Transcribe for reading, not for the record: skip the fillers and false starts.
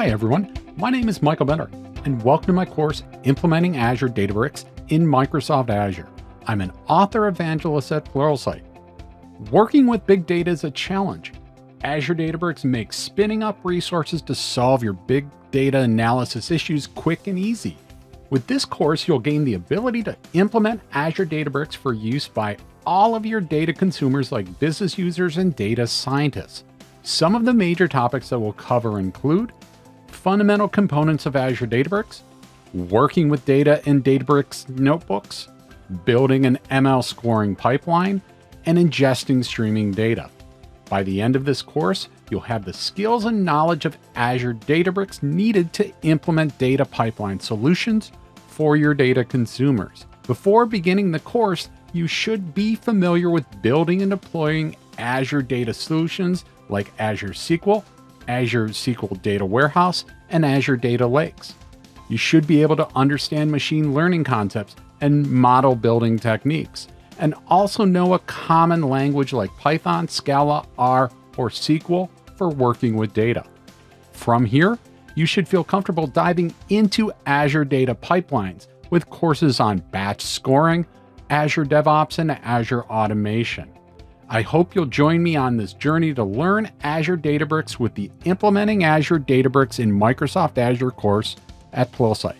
Hi everyone, my name is Michael Bender, and welcome to my course, Implementing Azure Databricks in Microsoft Azure. I'm an author evangelist at Pluralsight. Working with big data is a challenge. Azure Databricks makes spinning up resources to solve your big data analysis issues quick and easy. With this course, you'll gain the ability to implement Azure Databricks for use by all of your data consumers like business users and data scientists. Some of the major topics that we'll cover include fundamental components of Azure Databricks, working with data in Databricks notebooks, building an ML scoring pipeline, and ingesting streaming data. By the end of this course, you'll have the skills and knowledge of Azure Databricks needed to implement data pipeline solutions for your data consumers. Before beginning the course, you should be familiar with building and deploying Azure data solutions like Azure SQL, Azure SQL Data Warehouse, and Azure Data Lakes. You should be able to understand machine learning concepts and model building techniques, and also know a common language like Python, Scala, R, or SQL for working with data. From here, you should feel comfortable diving into Azure data pipelines with courses on batch scoring, Azure DevOps, and Azure automation. I hope you'll join me on this journey to learn Azure Databricks with the Implementing Azure Databricks in Microsoft Azure course at Pluralsight.